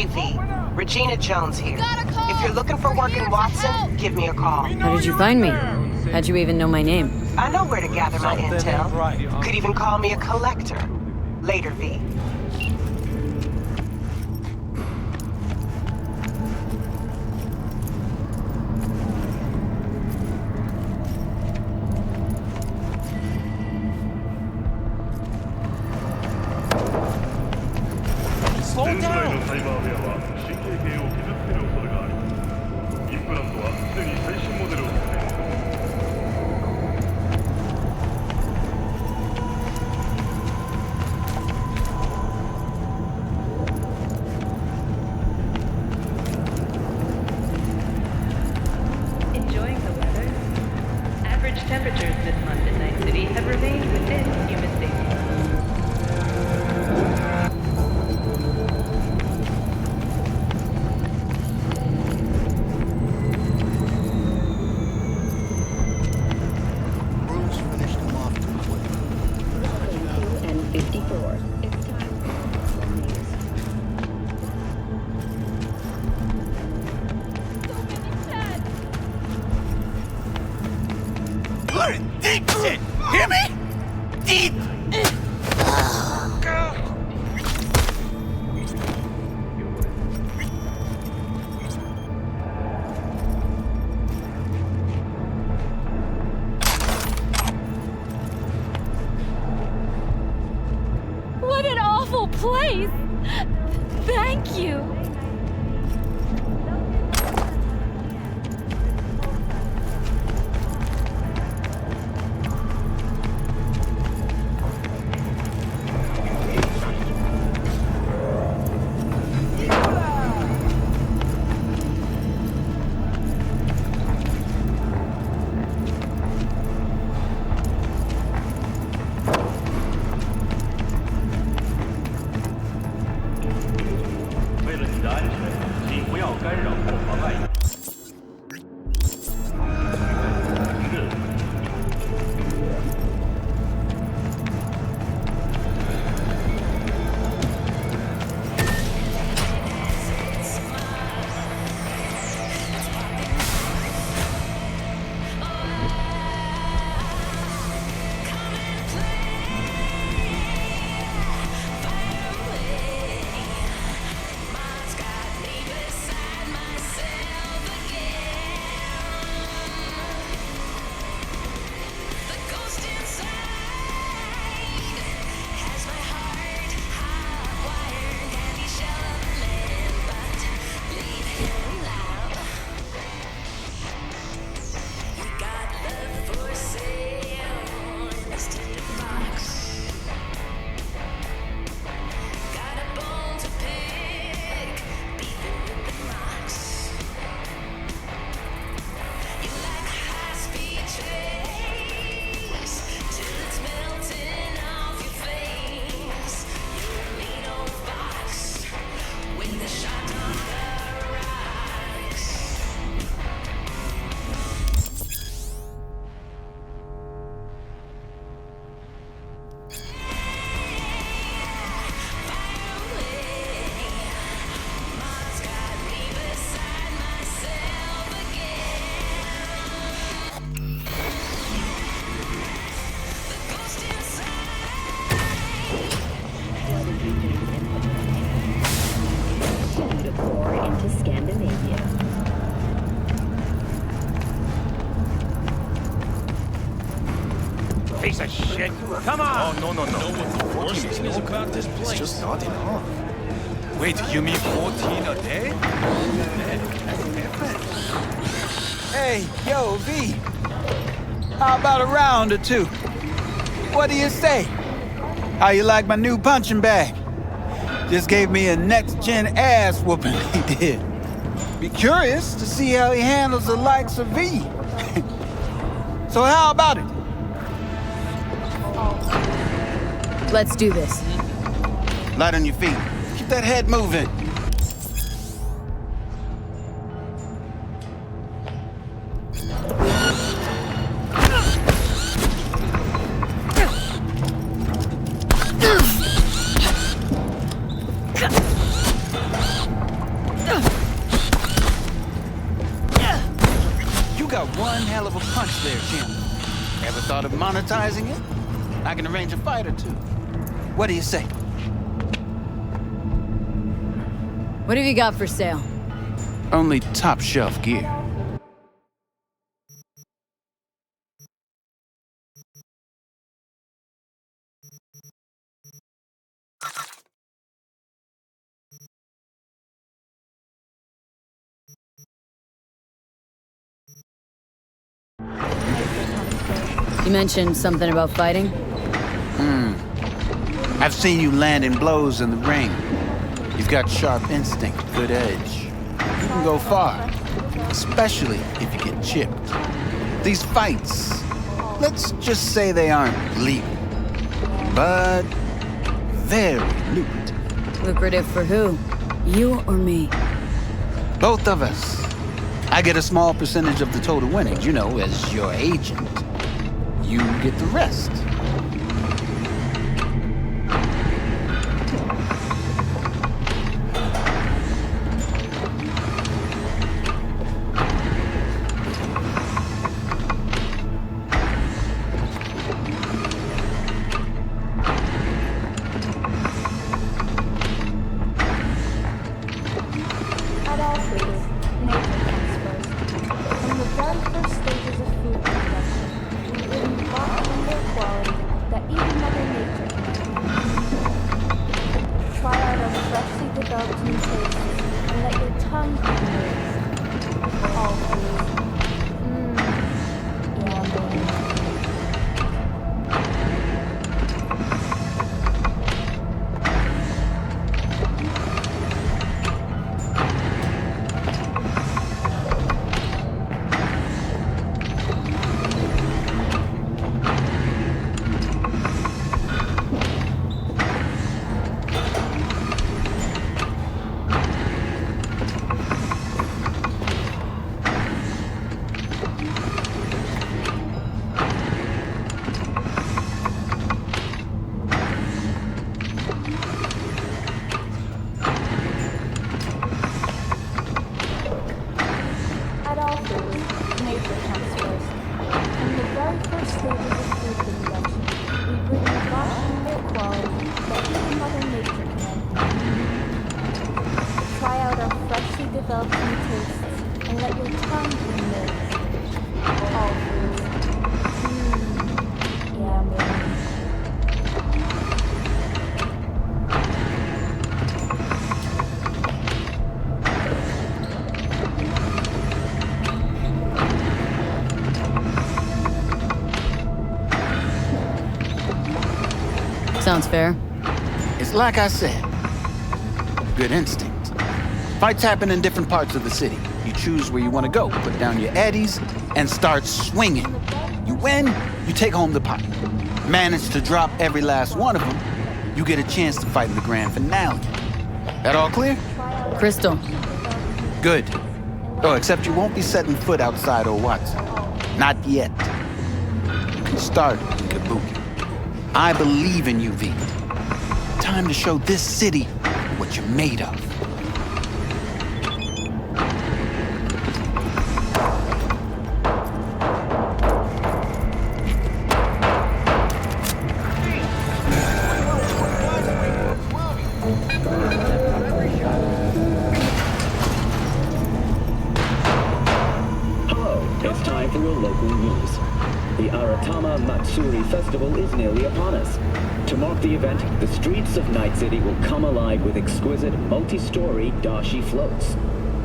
Hey, V. Regina Jones here. If you're looking for work in Watson, give me a call. How did you find me? How'd you even know my name? I know where to gather my intel. Could even call me a collector. Later, V. Slow down! サイバーウェアは神経系を傷つける恐れがあり、インプラントはすでに最新モデルを使っている。Enjoying the weather? Average temperatures this month in Night City have remained within human safety. Bruce finished him off completely. And 54. It's time for news. We're in deep shit! Hear me? Deep! What an awful place! Thank you! Piece of shit. Come on! Oh, no. The worst thing is about this place. It's just starting off. Wait, you mean 14 a day? Hey, yo, V. How about a round or two? What do you say? How you like my new punching bag? Just gave me a next-gen ass whooping, he did. Be curious to see how he handles the likes of V. So how about it? Let's do this. Light on your feet. Keep that head moving. thought of monetizing it? I can arrange a fight or two. What do you say? What have you got for sale? Only top shelf gear. You mentioned something about fighting? I've seen you landing blows in the ring. You've got sharp instinct, good edge. You can go far, especially if you get chipped. These fights, let's just say they aren't legal, but very lucrative. Lucrative for who? You or me? Both of us. I get a small percentage of the total winnings, you know, as your agent. You get the rest. At all stages, nature comes first. From the very first stages of food production, we bring optimal quality that even Mother Nature can. Try out our freshly developed new tastes and let your tongue be amazed. All foods. Yummy. At all foods, nature comes first. From the very first stages of food production, we bring optimal quality that even Mother Nature can. Try out our freshly developed new tastes and let your tongue be amazed. All foods. Yummy. Sounds fair. It's like I said, good instinct. Fights happen in different parts of the city. You choose where you want to go, put down your eddies, and start swinging. You win, you take home the pot. Manage to drop every last one of them, you get a chance to fight in the grand finale. That all clear? Crystal. Good. Oh, except you won't be setting foot outside Watson. Not yet. You can start in Kabuki. I believe in you, V. Time to show this city what you're made of. Hello, it's time for your local news. The Aratama Matsuri Festival is nearly upon us. To mark the event, the streets of Night City will come alive with exquisite multi-story dashi floats.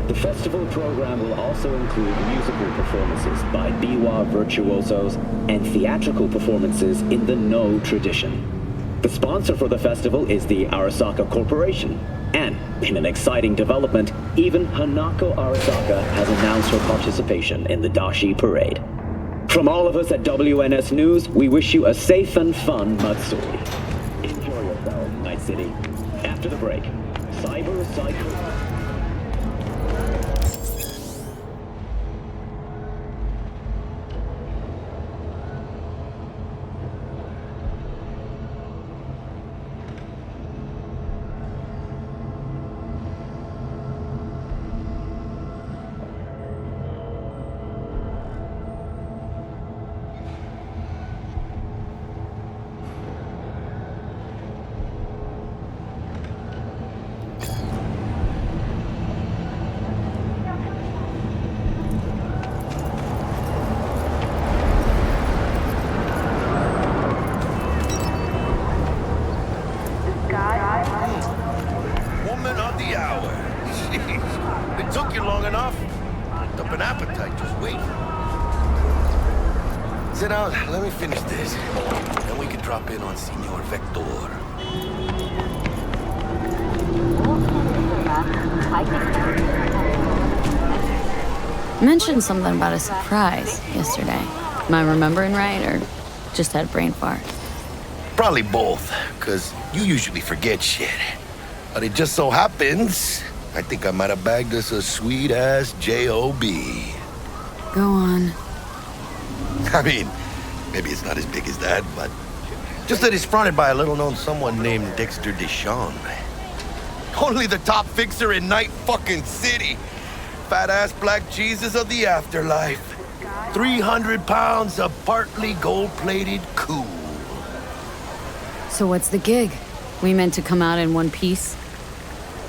The festival program will also include musical performances by biwa virtuosos and theatrical performances in the No tradition. The sponsor for the festival is the Arasaka Corporation. And, in an exciting development, even Hanako Arasaka has announced her participation in the Dashi Parade. From all of us at WNS News, we wish you a safe and fun Matsuri. Enjoy yourself, Night City. After the break, cyberpunk. sit down. Let me finish this. Then we can drop in on Senor Vector. You mentioned something about a surprise yesterday. Am I remembering right, or just had a brain fart? Probably both, because you usually forget shit. But it just so happens, I think I might have bagged us a sweet-ass J.O.B. Go on. I mean, maybe it's not as big as that, but just that it's fronted by a little-known someone named Dexter Deshawn. Only the top fixer in Night fucking City. Fat-ass black Jesus of the afterlife. 300 pounds of partly gold-plated cool. So what's the gig? We meant to come out in one piece?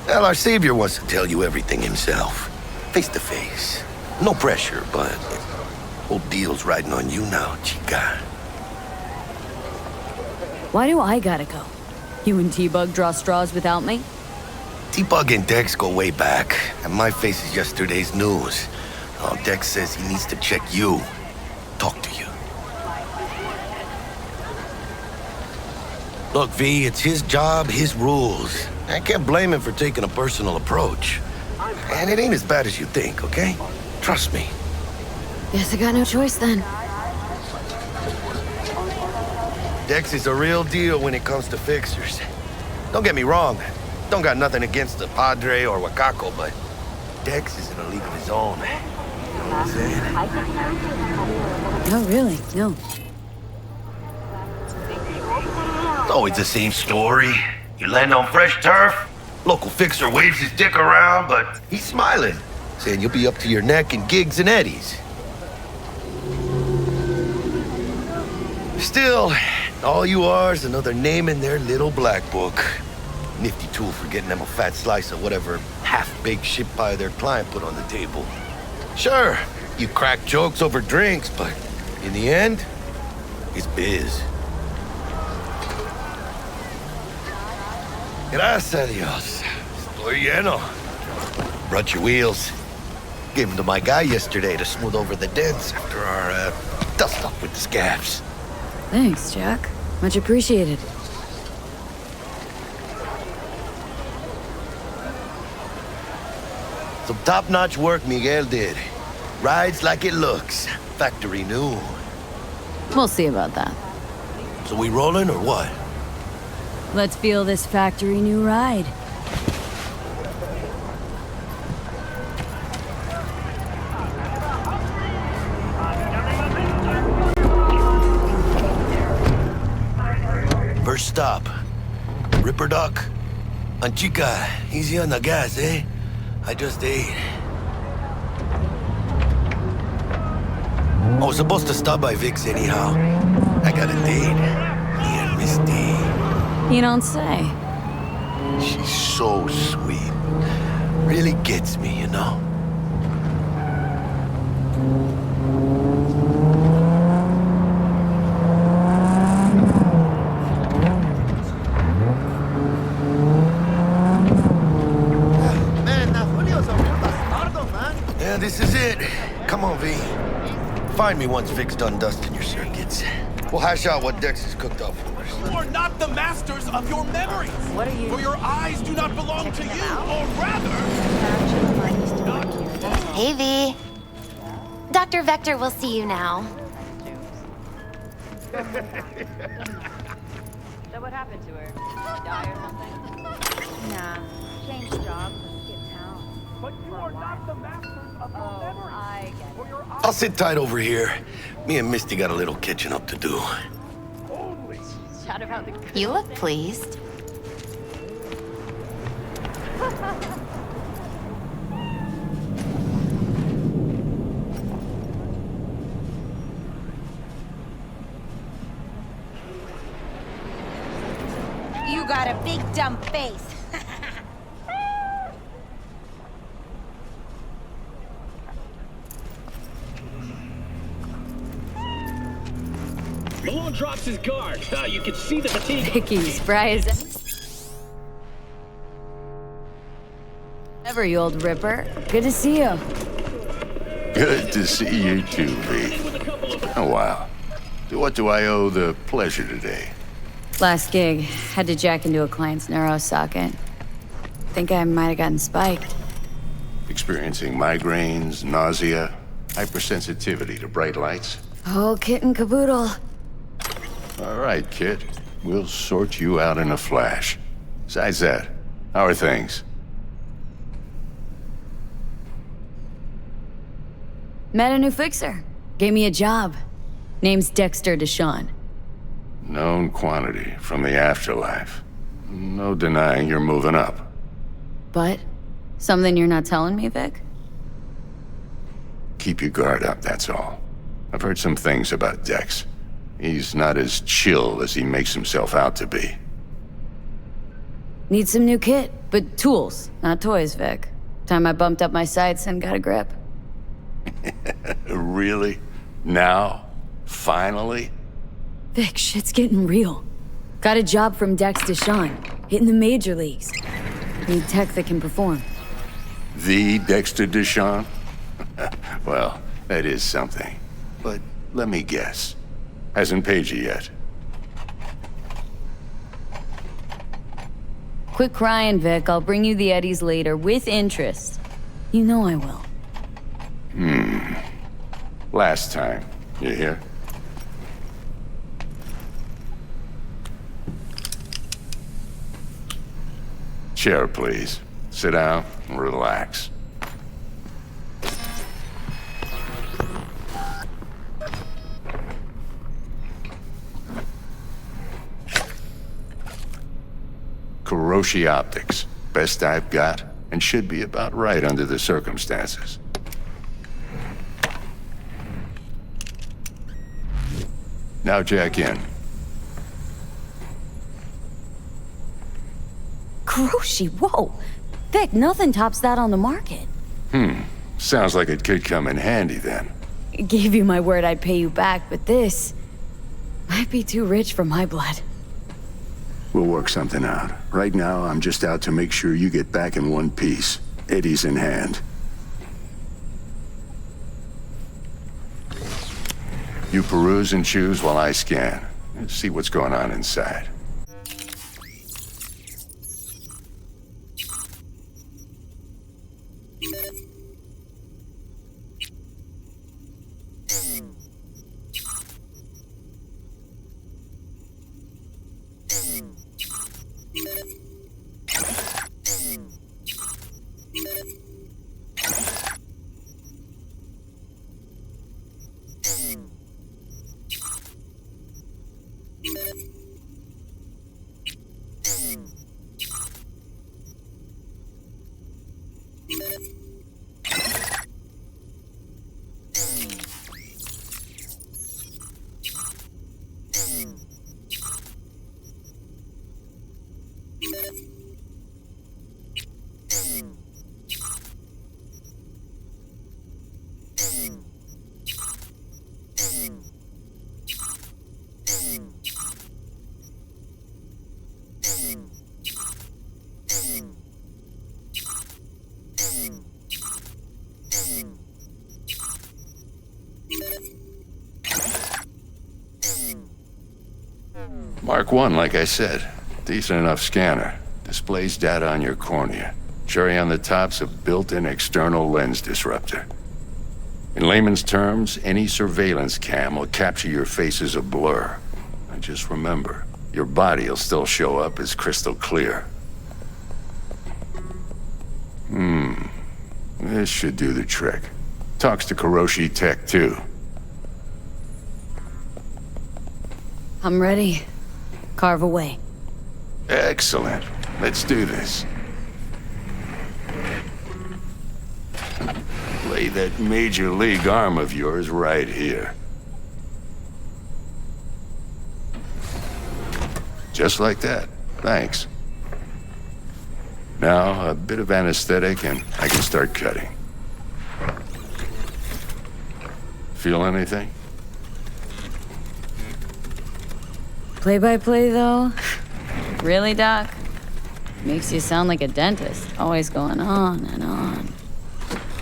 Well, our savior wants to tell you everything himself. Face to face. No pressure, but whole deal's riding on you now, chica. Why do I gotta go? You and T-Bug draw straws without me? T-Bug and Dex go way back, and my face is yesterday's news. Oh, Dex says he needs to check you. Talk to you. Look, V, it's his job, his rules. I can't blame him for taking a personal approach. And it ain't as bad as you think, okay? Trust me. Guess I got no choice then. Dex is a real deal when it comes to fixers. Don't get me wrong. Don't got nothing against the Padre or Wakako, but Dex is in a league of his own. You know what I'm saying? Oh, really? No. It's always the same story. You land on fresh turf, local fixer waves his dick around, but he's smiling, saying you'll be up to your neck in gigs and eddies. Still, all you are is another name in their little black book. Nifty tool for getting them a fat slice of whatever half-baked shit pie their client put on the table. Sure, you crack jokes over drinks, but in the end, it's biz. Gracias a Dios. Estoy lleno. Brought your wheels. Gave them to my guy yesterday to smooth over the dents after our dust-up with the scabs. Thanks, Jack. Much appreciated. Some top-notch work Miguel did. Rides like it looks. Factory new. We'll see about that. So we rolling or what? Let's feel this factory new ride. First stop. Ripper Duck. And chica, easy on the gas, eh? I just ate. I was supposed to stop by Vic's anyhow. I got a date. Me and Misty. You don't say. She's so sweet. Really gets me, you know? Yeah, this is it. Come on, V. Find me once Vic's done dusting your circuits. We'll hash out what Dex has cooked up for us. You are not the masters of your memories. What are you? For your eyes do not belong to you, or rather... Hey, V. Dr. Vector will see you now. So what happened to her? Did she die or something? Nah, changed jobs and skipped town. But you are not the masters of your memories. I get it. For your eyes I'll sit tight over here. Me and Misty got a little catching up to do. only. Shout about the good You look things. pleased. You got a big dumb face. Malone drops his guard. You can see the fatigue. Vicky, spry as ever, you old ripper. Good to see you. Good to see you too, V. Oh, wow. To what do I owe the pleasure today? Last gig, had to jack into a client's neuro socket. Think I might have gotten spiked. Experiencing migraines, nausea, hypersensitivity to bright lights? Oh, kit and caboodle. All right, kid. We'll sort you out in a flash. Besides that, how are things? Met a new fixer. Gave me a job. Name's Dexter Deshawn. Known quantity from the afterlife. No denying you're moving up. But? Something you're not telling me, Vic? Keep your guard up, that's all. I've heard some things about Dex. He's not as chill as he makes himself out to be. Need some new kit, but tools, not toys, Vic. Time I bumped up my sights and got a grip. Really? Now? Finally? Vic, shit's getting real. Got a job from Dex Deshawn, hitting the major leagues. Need tech that can perform. The Dexter Deshawn? Well, that is something. But let me guess. Hasn't paid you yet. Quit crying, Vic. I'll bring you the eddies later, with interest. You know I will. Last time. You hear? Chair, please. Sit down and relax. Kuroshi Optics. Best I've got, and should be about right under the circumstances. Now jack in. Kuroshi, whoa! Vic, nothing tops that on the market. Sounds like it could come in handy then. Gave you my word I'd pay you back, but this might be too rich for my blood. We'll work something out. Right now, I'm just out to make sure you get back in one piece. Eddie's in hand. You peruse and choose while I scan. See what's going on inside. Mark 1, like I said. Decent enough scanner. Displays data on your cornea. Cherry on the top's a built-in external lens disruptor. In layman's terms, any surveillance cam will capture your face as a blur. And just remember, your body will still show up as crystal clear. This should do the trick. Talks to Kuroshi Tech, too. I'm ready. Carve away. Excellent. Let's do this. Lay that major league arm of yours right here. Just like that. Thanks. Now, a bit of anesthetic and I can start cutting. Feel anything? Play-by-play, though? Really, Doc? Makes you sound like a dentist, always going on and on.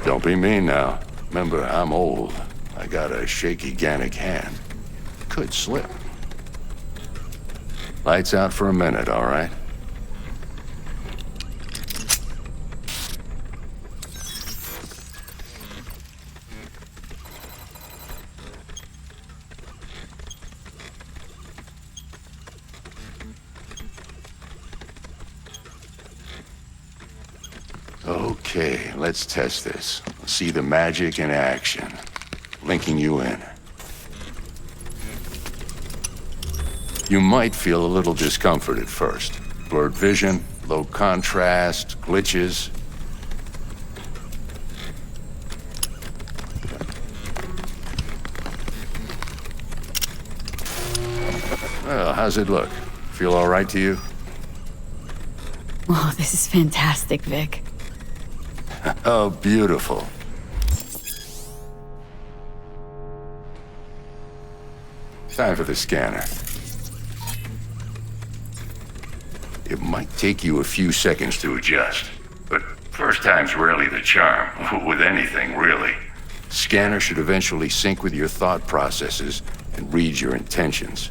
Don't be mean now. Remember, I'm old. I got a shaky Gannic hand. could slip. Lights out for a minute, all right? Okay, let's test this. See the magic in action. Linking you in. You might feel a little discomfort at first. Blurred vision, low contrast, glitches. Well, how's it look? Feel all right to you? Oh, this is fantastic, Vic. Oh, beautiful. Time for the scanner. It might take you a few seconds to adjust, but first time's rarely the charm, with anything, really. Scanner should eventually sync with your thought processes and read your intentions.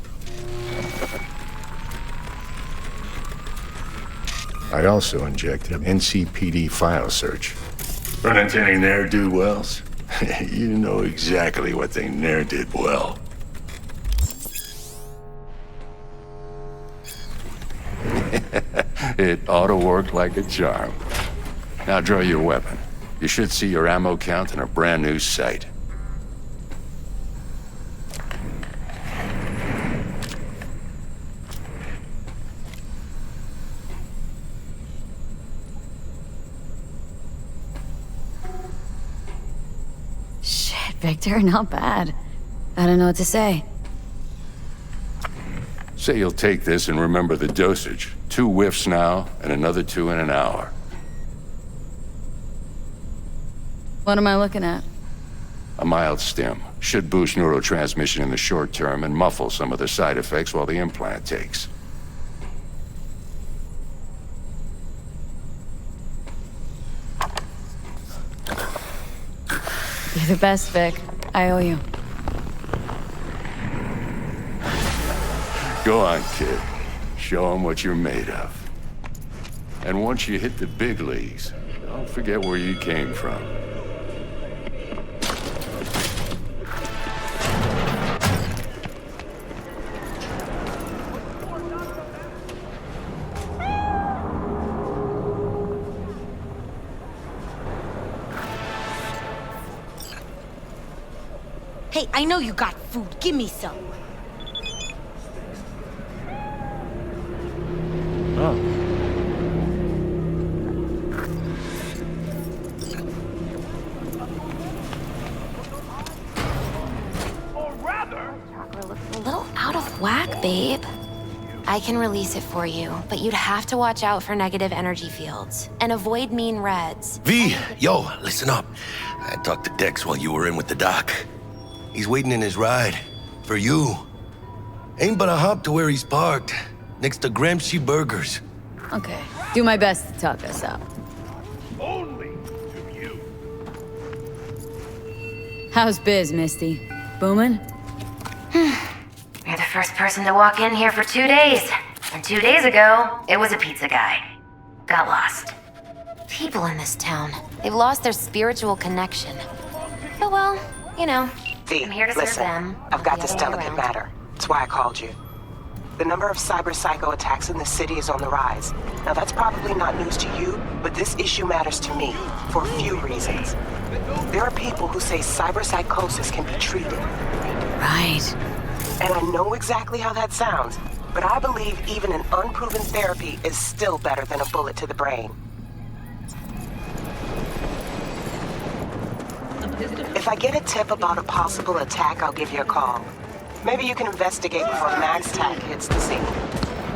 I also injected an NCPD file search. Run into any ne'er-do-wells? You know exactly what they ne'er did well. It ought to work like a charm. Now draw your weapon. You should see your ammo count in a brand new sight. Shit, Victor, not bad. I don't know what to say. Say you'll take this and remember the dosage. 2 whiffs now, and another 2 in an hour. What am I looking at? A mild stim. Should boost neurotransmission in the short term and muffle some of the side effects while the implant takes. You're the best, Vic. I owe you. Go on, kid. Show them what you're made of. And once you hit the big leagues, don't forget where you came from. Hey, I know you got food. Give me some. Oh. A little out of whack, babe. I can release it for you, but you'd have to watch out for negative energy fields and avoid mean reds. V, yo, listen up. I talked to Dex while you were in with the doc. He's waiting in his ride. For you. Ain't but a hop to where he's parked. Next to Gramsci Burgers. Okay. Do my best to talk us out. Only to you. How's biz, Misty? Booming? You're the first person to walk in here for 2 days. And 2 days ago, it was a pizza guy. Got lost. People in this town, they've lost their spiritual connection. But well, you know, V, I'm here to serve listen, them. I've got the this other way delicate around. matter. That's why I called you. The number of cyber psycho attacks in the city is on the rise. Now that's probably not news to you, but this issue matters to me for a few reasons. There are people who say cyber psychosis can be treated. Right. And I know exactly how that sounds, but I believe even an unproven therapy is still better than a bullet to the brain. If I get a tip about a possible attack, I'll give you a call. Maybe you can investigate before MaxTac hits the scene.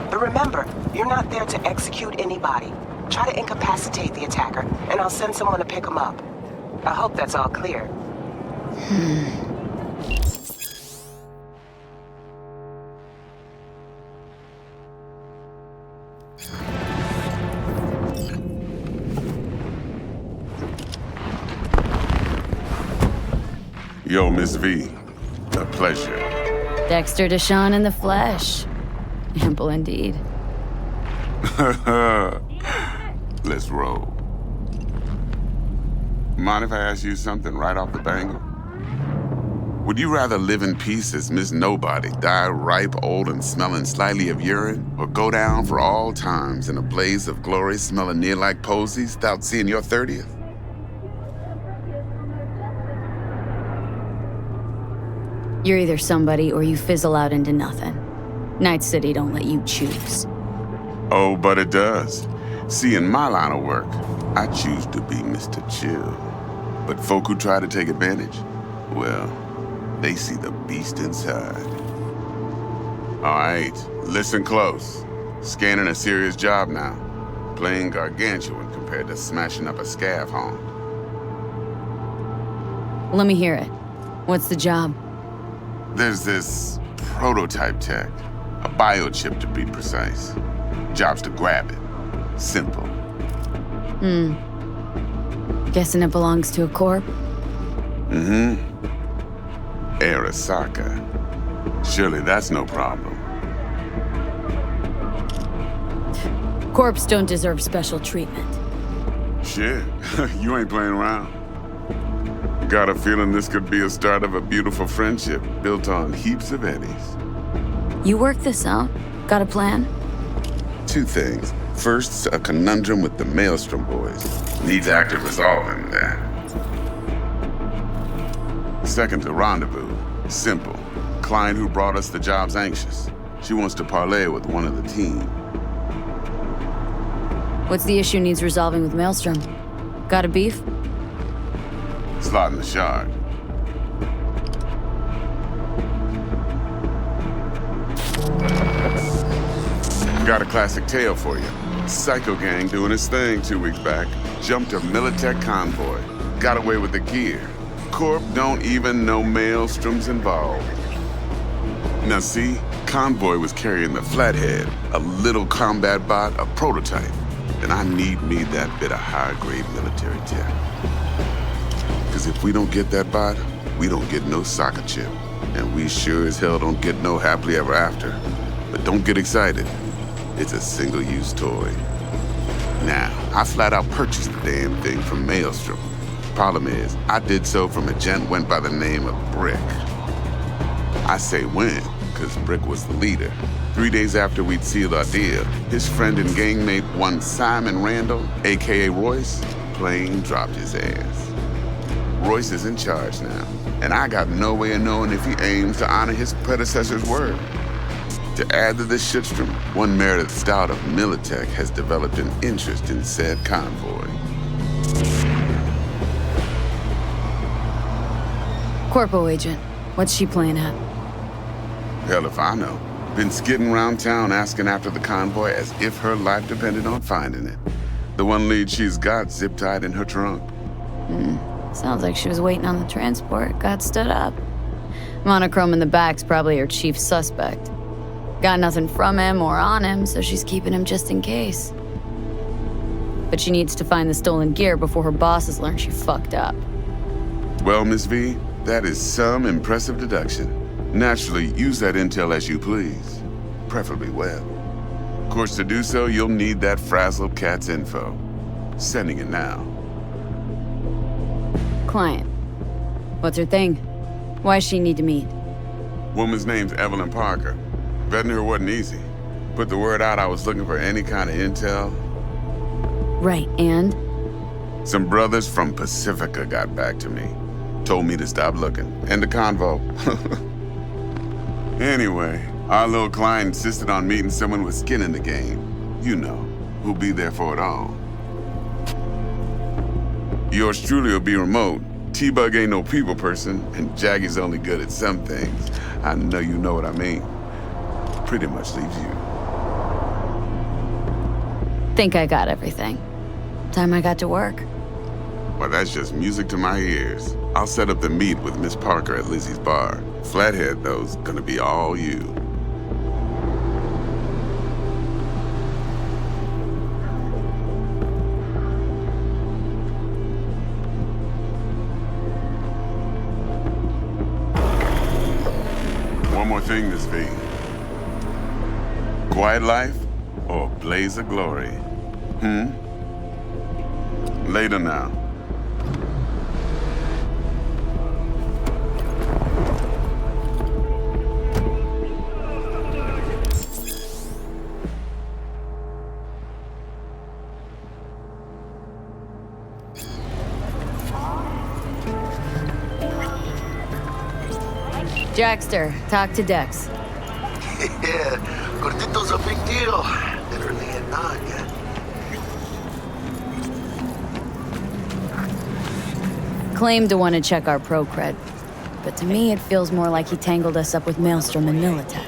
But remember, you're not there to execute anybody. Try to incapacitate the attacker, and I'll send someone to pick him up. I hope that's all clear. Yo, Miss V, a pleasure. Dexter Deshawn in the flesh. Ample indeed. Let's roll. Mind if I ask you something right off the bangle? Would you rather live in peace as Miss Nobody, die ripe, old, and smelling slightly of urine, or go down for all times in a blaze of glory smelling near like posies without seeing your 30th? You're either somebody or you fizzle out into nothing. Night City don't let you choose. Oh, but it does. See, in my line of work, I choose to be Mr. Chill. But folk who try to take advantage, well, they see the beast inside. All right, listen close. Scanning a serious job now. Playing gargantuan compared to smashing up a scav home. Let me hear it. What's the job? There's this prototype tech, a biochip to be precise. Job's to grab it. Simple. Guessing it belongs to a corp? Mm-hmm. Arasaka. Surely that's no problem. Corps don't deserve special treatment. Shit, you ain't playing around. Got a feeling this could be a start of a beautiful friendship built on heaps of eddies. You work this out? Got a plan? Two things. First, a conundrum with the Maelstrom boys. Needs active resolving that. Second, a rendezvous. Simple. Client who brought us the job's anxious. She wants to parlay with one of the team. What's the issue needs resolving with Maelstrom? Got a beef? Slot in the shard. Got a classic tale for you. Psycho gang doing his thing 2 weeks back. Jumped a Militech convoy. Got away with the gear. Corp don't even know Maelstrom's involved. Now see, convoy was carrying the Flathead, a little combat bot, a prototype. And I need me that bit of high-grade military tech. Because if we don't get that bot, we don't get no soccer chip. And we sure as hell don't get no happily ever after. But don't get excited. It's a single-use toy. Now, I flat out purchased the damn thing from Maelstrom. Problem is, I did so from a gent went by the name of Brick. I say when, because Brick was the leader. 3 days after we'd sealed our deal, his friend and gangmate, one Simon Randall, a.k.a. Royce, plain dropped his ass. Royce is in charge now, and I got no way of knowing if he aims to honor his predecessor's word. To add to this shitstorm, one Meredith Stout of Militech has developed an interest in said convoy. Corpo agent. What's she playing at? Hell if I know. Been skidding around town asking after the convoy as if her life depended on finding it. The one lead she's got zip-tied in her trunk. Sounds like she was waiting on the transport, got stood up. Monochrome in the back's probably her chief suspect. Got nothing from him or on him, so she's keeping him just in case. But she needs to find the stolen gear before her bosses learn she fucked up. Well, Miss V, that is some impressive deduction. Naturally, use that intel as you please. Preferably well. Of course, to do so, you'll need that frazzled cat's info. Sending it now. Client. What's her thing? Why does she need to meet? Woman's name's Evelyn Parker. Vetting her wasn't easy. Put the word out I was looking for any kind of intel. Right, and? Some brothers from Pacifica got back to me. Told me to stop looking. And the convo. Anyway, our little client insisted on meeting someone with skin in the game. You know, who'll be there for it all. Yours truly will be remote. T-Bug ain't no people person, and Jaggy's only good at some things. I know you know what I mean. Pretty much leaves you. Think I got everything. Time I got to work. Well, that's just music to my ears. I'll set up the meet with Miss Parker at Lizzie's bar. Flathead, though's gonna be all you. One more fingers, V. Quiet life or blaze of glory? Later now. Jackster, talk to Dex. Yeah, Gordito's a big deal. Literally and not yet. Claimed to want to check our pro cred, but to me it feels more like he tangled us up with Maelstrom and Militech.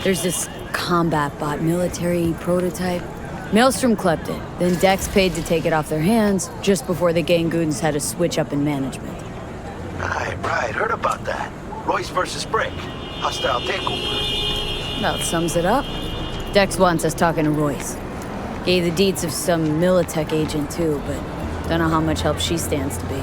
There's this combat bot military prototype. Maelstrom clept it, then Dex paid to take it off their hands just before the Gangoons had a switch up in management. Right, heard about that. Royce versus Brick. Hostile takeover. About sums it up. Dex wants us talking to Royce. Gave the deets of some Militech agent too, but don't know how much help she stands to be.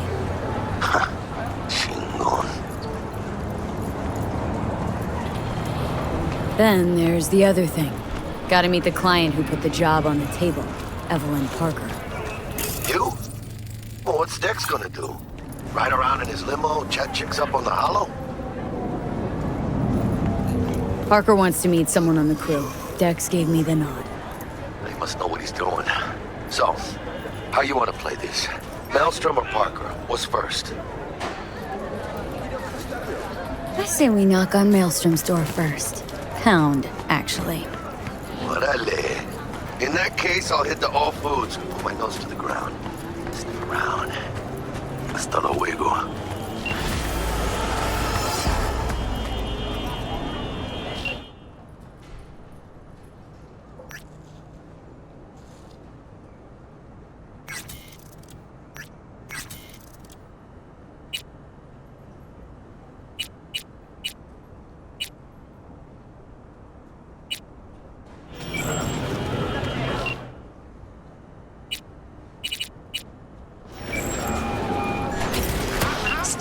Then there's the other thing. Gotta meet the client who put the job on the table, Evelyn Parker. You? Well, what's Dex gonna do? Ride around in his limo, chat chicks up on the hollow? Parker wants to meet someone on the crew. Dex gave me the nod. He must know what he's doing. So, how you want to play this? Maelstrom or Parker? What's first? I say we knock on Maelstrom's door first. Pound, actually. Orale. In that case, I'll hit the all foods and put my nose to the ground. Stick around. Hasta luego.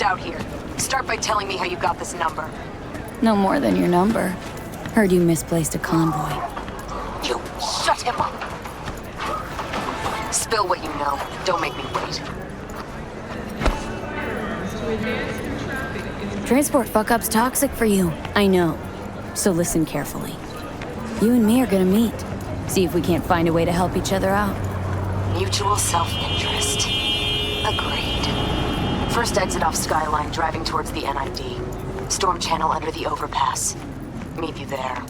Out here. Start by telling me how you got this number. No more than your number. Heard you misplaced a convoy. You shut him up. Spill what you know. Don't make me wait. Transport fuck-up's toxic for you. I know. So listen carefully. You and me are gonna meet. See if we can't find a way to help each other out. Mutual self-interest. Agreed. First exit off Skyline, driving towards the NID. Storm channel under the overpass. Meet you there.